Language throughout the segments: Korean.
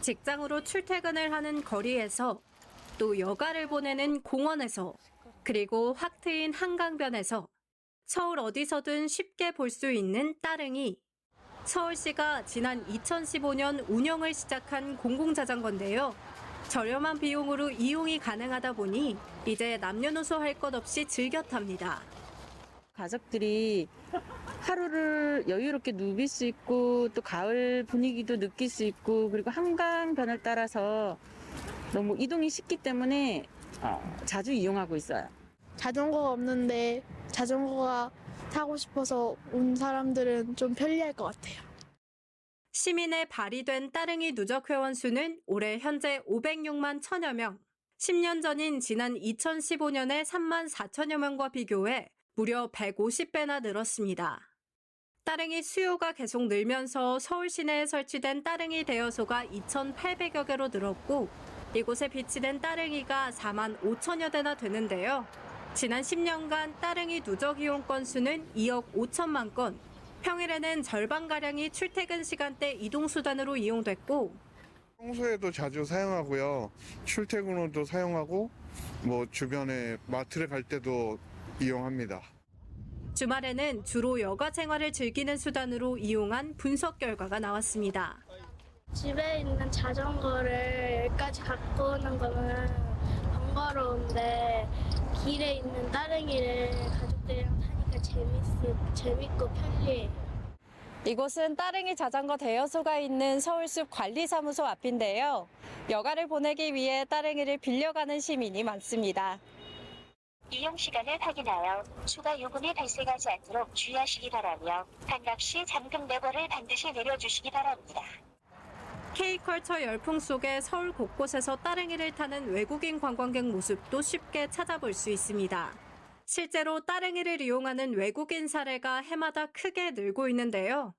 직장으로 출퇴근을 하는 거리에서, 또 여가를 보내는 공원에서, 그리고 확 트인 한강변에서 서울 어디서든 쉽게 볼 수 있는 따릉이. 서울시가 지난 2015년 운영을 시작한 공공자전거인데요. 저렴한 비용으로 이용이 가능하다 보니 이제 남녀노소 할 것 없이 즐겨 탑니다. 가족들이 하루를 여유롭게 누빌 수 있고 또 가을 분위기도 느낄 수 있고 그리고 한강변을 따라서 너무 이동이 쉽기 때문에 자주 이용하고 있어요. 자전거가 없는데 자전거가 타고 싶어서 온 사람들은 좀 편리할 것 같아요. 시민의 발의된 따릉이 누적 회원 수는 올해 현재 506만 1000여 명, 10년 전인 지난 2015년의 3만 4천여 명과 비교해 무려 150배나 늘었습니다. 따릉이 수요가 계속 늘면서 서울 시내에 설치된 따릉이 대여소가 2,800여 개로 늘었고, 이곳에 비치된 따릉이가 4만 5천여 대나 되는데요. 지난 10년간 따릉이 누적 이용 건수는 2억 5천만 건, 평일에는 절반가량이 출퇴근 시간대 이동수단으로 이용됐고, 평소에도 자주 사용하고요. 출퇴근 후도 사용하고, 주변에 마트를 갈 때도 이용합니다. 주말에는 주로 여가 생활을 즐기는 수단으로 이용한 분석 결과가 나왔습니다. 집에 있는 자전거를 여기까지 갖고 오는 거는 번거로운데 길에 있는 따릉이를 가족들이랑 타니까 재밌고 편리해요. 이곳은 따릉이 자전거 대여소가 있는 서울숲 관리사무소 앞인데요. 여가를 보내기 위해 따릉이를 빌려가는 시민이 많습니다. 이용 시간을 확인하여 추가 요금이 발생하지 않도록 주의하시기 바라며 반납 시 잠금 내고를 반드시 내려주시기 바랍니다. K컬처 열풍 속에 서울 곳곳에서 따릉이를 타는 외국인 관광객 모습도 쉽게 찾아볼 수 있습니다. 실제로 따릉이를 이용하는 외국인 사례가 해마다 크게 늘고 있는데요.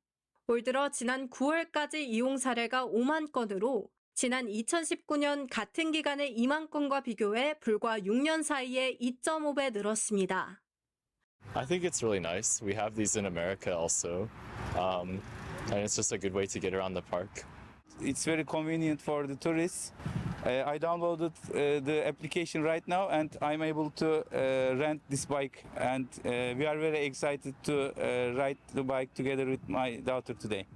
올 들어 지난 9월까지 이용 사례가 5만 건으로 지난 2019년 같은 기간의 2만 건과 비교해 불과 6년 사이에 2.5배 늘었습니다. I think it's really nice. We have these in America also, and it's just a good way to get around the park. It's very convenient for the tourists. I downloaded the application right now and I'm able to rent this bike and we are very excited to ride the bike together with my daughter today.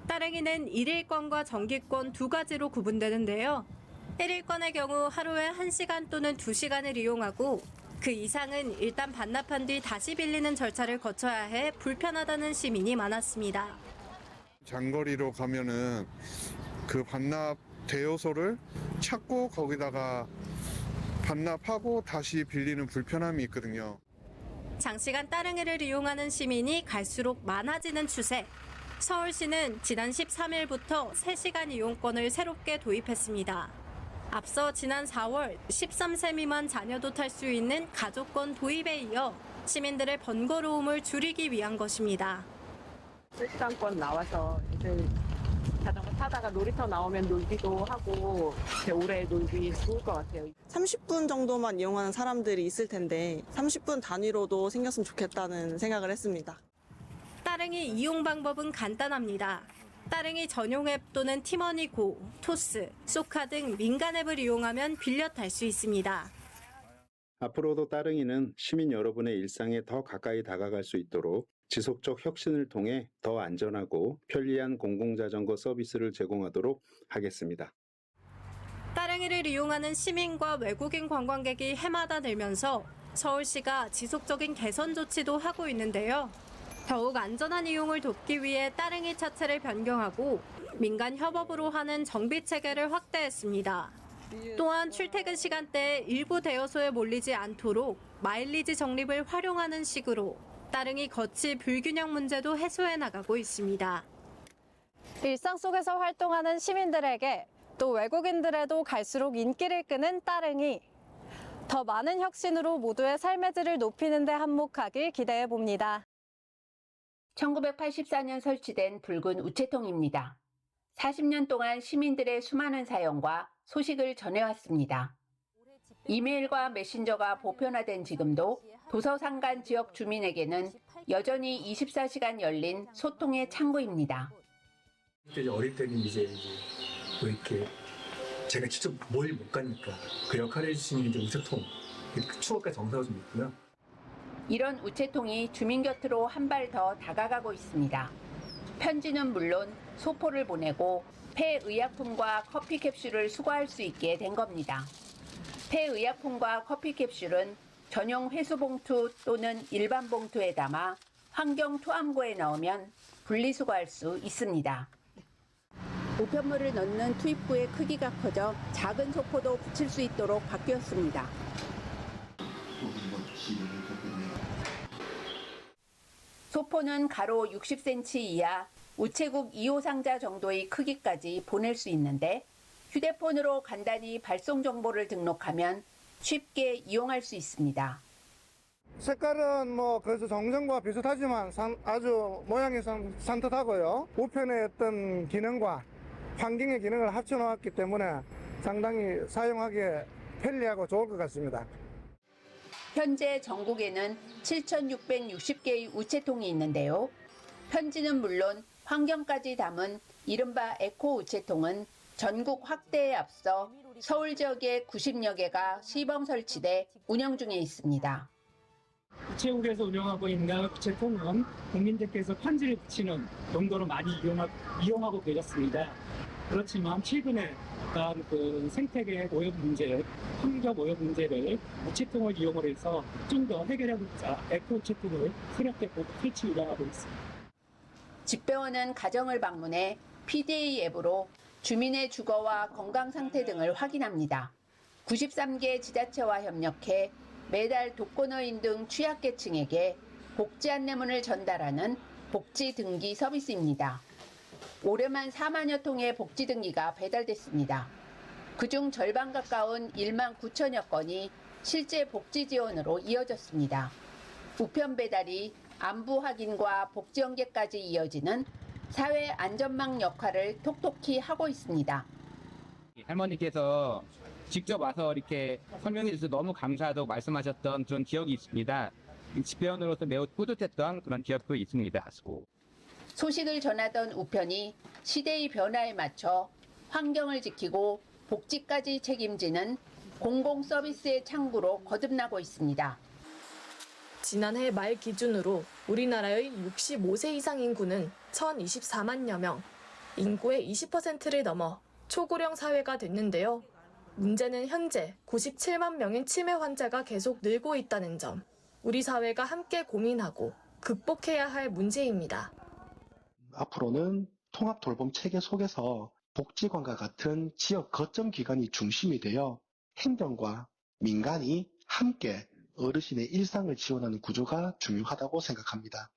따릉이는 일일권과 정기권 두 가지로 구분되는데요. 일일권의 경우 하루에 1시간 또는 2시간을 이용하고 그 이상은 일단 반납한 뒤 다시 빌리는 절차를 거쳐야 해 불편하다는 시민이 많았습니다. 장거리로 가면은 그 반납 대여소를 찾고 거기다가 반납하고 다시 빌리는 불편함이 있거든요. 장시간 따릉이를 이용하는 시민이 갈수록 많아지는 추세. 서울시는 지난 13일부터 3시간 이용권을 새롭게 도입했습니다. 앞서 지난 4월 13세 미만 자녀도 탈 수 있는 가족권 도입에 이어 시민들의 번거로움을 줄이기 위한 것입니다. 실시간권 나와서 이제 자전거 타다가 놀이터 나오면 놀기도 하고 오래 놀기 좋을 것 같아요. 30분 정도만 이용하는 사람들이 있을 텐데 30분 단위로도 생겼으면 좋겠다는 생각을 했습니다. 따릉이 이용 방법은 간단합니다. 따릉이 전용 앱 또는 티머니고, 토스, 쏘카 등 민간 앱을 이용하면 빌려 탈 수 있습니다. 앞으로도 따릉이는 시민 여러분의 일상에 더 가까이 다가갈 수 있도록 지속적 혁신을 통해 더 안전하고 편리한 공공자전거 서비스를 제공하도록 하겠습니다. 따릉이를 이용하는 시민과 외국인 관광객이 해마다 늘면서 서울시가 지속적인 개선 조치도 하고 있는데요. 더욱 안전한 이용을 돕기 위해 따릉이 차체를 변경하고 민간 협업으로 하는 정비 체계를 확대했습니다. 또한 출퇴근 시간대에 일부 대여소에 몰리지 않도록 마일리지 적립을 활용하는 식으로 따릉이 거치 불균형 문제도 해소해 나가고 있습니다. 일상 속에서 활동하는 시민들에게 또 외국인들에도 갈수록 인기를 끄는 따릉이. 더 많은 혁신으로 모두의 삶의 질을 높이는 데 한몫하길 기대해 봅니다. 1984년 설치된 붉은 우체통입니다. 40년 동안 시민들의 수많은 사연과 소식을 전해왔습니다. 이메일과 메신저가 보편화된 지금도 도서상간 지역 주민에게는 여전히 24시간 열린 소통의 창구입니다. 어릴 때는 이제 또 이렇게 제가 직접 뭘 못 가니까 그 역할을 해주시는 이제 우체통 그 추억과 정서가 좀 있고요. 이런 우체통이 주민 곁으로 한 발 더 다가가고 있습니다. 편지는 물론 소포를 보내고 폐의약품과 커피 캡슐을 수거할 수 있게 된 겁니다. 폐의약품과 커피 캡슐은 전용 회수봉투 또는 일반 봉투에 담아 환경 투함고에 넣으면 분리수거할 수 있습니다. 우편물을 넣는 투입구의 크기가 커져 작은 소포도 붙일 수 있도록 바뀌었습니다. 소포는 가로 60cm 이하 우체국 2호 상자 정도의 크기까지 보낼 수 있는데 휴대폰으로 간단히 발송 정보를 등록하면 쉽게 이용할 수 있습니다. 색깔은 그래서 정정과 비슷하지만 아주 모양이 산뜻하고요. 우편의 어떤 기능과 환경의 기능을 합쳐놓았기 때문에 상당히 사용하기에 편리하고 좋을 것 같습니다. 현재 전국에는 7,660개의 우체통이 있는데요. 편지는 물론 환경까지 담은 이른바 에코 우체통은 전국 확대에 앞서 서울 지역에 90여 개가 시범 설치돼 운영 중에 있습니다. 우체국에서 운영하고 있는 우체통은 국민들께서 편지를 붙이는 용도로 많이 이용하고 계셨습니다. 그렇지만 최근에 어떤 그 생태계 오염 문제, 환경 오염 문제를 우체통을 이용을 해서 좀 더 해결하고자 에코 우체통을 새롭게 설치 운영하고 있습니다. 집배원은 가정을 방문해 PDA 앱으로 주민의 주거와 건강 상태 등을 확인합니다. 93개 지자체와 협력해 매달 독거노인 등 취약계층에게 복지 안내문을 전달하는 복지 등기 서비스입니다. 올해만 4만여 통의 복지 등기가 배달됐습니다. 그중 절반 가까운 1만 9천여 건이 실제 복지 지원으로 이어졌습니다. 우편 배달이 안부 확인과 복지 연계까지 이어지는 사회 안전망 역할을 톡톡히 하고 있습니다. 할머니께서 직접 와서 이렇게 설명해 주셔서 너무 감사하다고 말씀하셨던 그런 기억이 있습니다. 집배원으로서 매우 뿌듯했던 그런 기억도 있습니다. 소식을 전하던 우편이 시대의 변화에 맞춰 환경을 지키고 복지까지 책임지는 공공 서비스의 창구로 거듭나고 있습니다. 지난해 말 기준으로 우리나라의 65세 이상 인구는 1,024만여 명, 인구의 20%를 넘어 초고령 사회가 됐는데요. 문제는 현재 97만 명인 치매 환자가 계속 늘고 있다는 점, 우리 사회가 함께 고민하고 극복해야 할 문제입니다. 앞으로는 통합 돌봄 체계 속에서 복지관과 같은 지역 거점 기관이 중심이 되어 행정과 민간이 함께 어르신의 일상을 지원하는 구조가 중요하다고 생각합니다.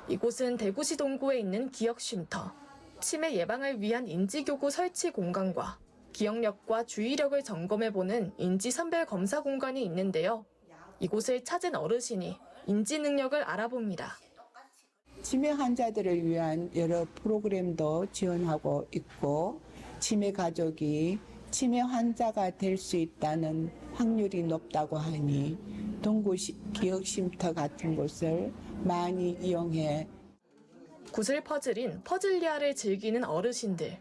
이곳은 대구시 동구에 있는 기억쉼터. 치매 예방을 위한 인지교구 설치 공간과 기억력과 주의력을 점검해보는 인지선별 검사 공간이 있는데요. 이곳을 찾은 어르신이 인지 능력을 알아봅니다. 치매 환자들을 위한 여러 프로그램도 지원하고 있고 치매 가족이 치매 환자가 될 수 있다는 확률이 높다고 하니 동구 기억쉼터 같은 곳을 많이 이용해 구슬 퍼즐인 퍼즐리아를 즐기는 어르신들.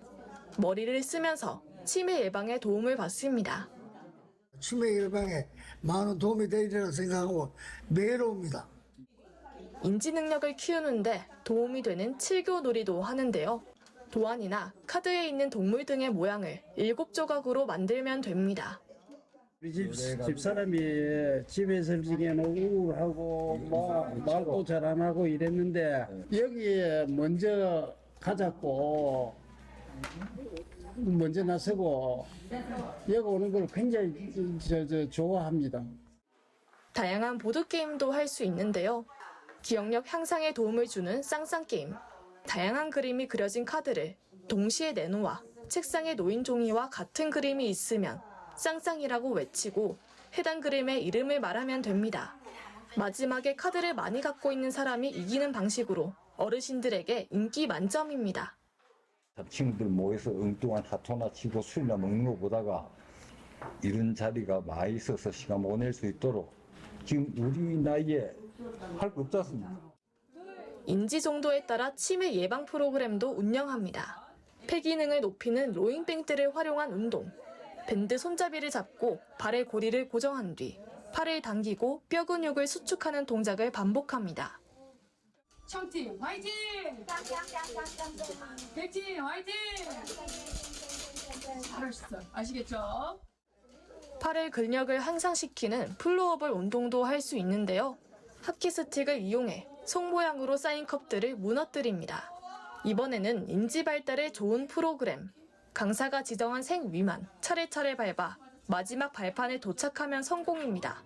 머리를 쓰면서 치매 예방에 도움을 받습니다. 치매 예방에 많은 도움이 되리라고 생각하고 매일 옵니다. 인지 능력을 키우는데 도움이 되는 칠교놀이도 하는데요. 도안이나 카드에 있는 동물 등의 모양을 7조각으로 만들면 됩니다. 우리 집사람이 집에서 지내는 우울하고 말도 잘 안 하고 이랬는데 여기에 먼저 가자고 먼저 나서고 여기 오는 걸 굉장히 좋아합니다. 다양한 보드게임도 할 수 있는데요. 기억력 향상에 도움을 주는 쌍쌍게임. 다양한 그림이 그려진 카드를 동시에 내놓아 책상에 놓인 종이와 같은 그림이 있으면 쌍쌍이라고 외치고 해당 그림의 이름을 말하면 됩니다. 마지막에 카드를 많이 갖고 있는 사람이 이기는 방식으로 어르신들에게 인기 만점입니다. 친구들 모여서 엉뚱한 사토나 치고 술이나 먹는 거 보다가 이런 자리가 많이 있어서 시간 보낼 수 있도록 지금 우리 나이에 할 거 없지 않습니까? 인지 정도에 따라 치매 예방 프로그램도 운영합니다. 폐 기능을 높이는 로잉밴드를 활용한 운동. 밴드 손잡이를 잡고 발의 고리를 고정한 뒤 팔을 당기고 뼈 근육을 수축하는 동작을 반복합니다. 청팀 화이팅! 백팀 화이팅! 잘하셨어요. 아시겠죠? 팔의 근력을 향상시키는 플로어볼 운동도 할 수 있는데요. 합기 스틱을 이용해 송 모양으로 쌓인 컵들을 무너뜨립니다. 이번에는 인지 발달에 좋은 프로그램. 강사가 지정한 색 위만 차례차례 밟아 마지막 발판에 도착하면 성공입니다.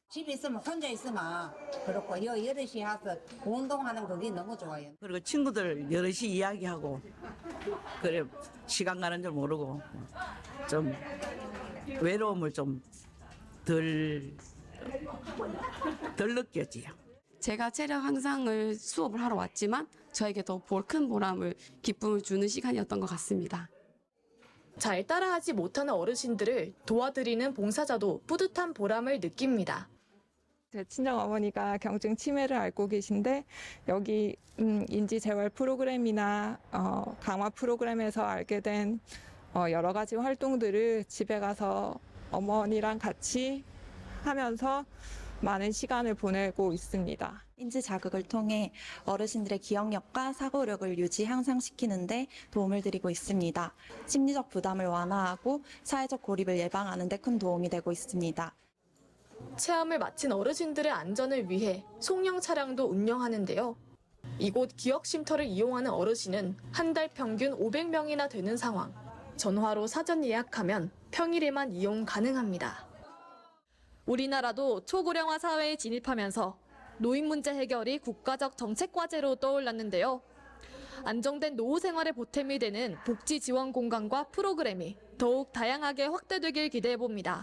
집에 있으면 혼자 있으면 그렇고 여럿이 와서 운동하는 그게 너무 좋아요. 그리고 친구들 여럿이 이야기하고 그래 시간 가는 줄 모르고 좀 외로움을 좀 덜 느껴지요. 제가 체력 향상을 수업을 하러 왔지만 저에게 더 큰 보람을 기쁨을 주는 시간이었던 것 같습니다. 잘 따라하지 못하는 어르신들을 도와드리는 봉사자도 뿌듯한 보람을 느낍니다. 제 친정 어머니가 경증 치매를 앓고 계신데 여기 인지 재활 프로그램이나 강화 프로그램에서 알게 된 여러 가지 활동들을 집에 가서 어머니랑 같이 하면서 많은 시간을 보내고 있습니다. 인지 자극을 통해 어르신들의 기억력과 사고력을 유지 향상시키는 데 도움을 드리고 있습니다. 심리적 부담을 완화하고 사회적 고립을 예방하는 데 큰 도움이 되고 있습니다. 체험을 마친 어르신들의 안전을 위해 송영 차량도 운영하는데요. 이곳 기억쉼터를 이용하는 어르신은 한 달 평균 500명이나 되는 상황. 전화로 사전 예약하면 평일에만 이용 가능합니다. 우리나라도 초고령화 사회에 진입하면서 노인 문제 해결이 국가적 정책 과제로 떠올랐는데요. 안정된 노후 생활의 보탬이 되는 복지 지원 공간과 프로그램이 더욱 다양하게 확대되길 기대해 봅니다.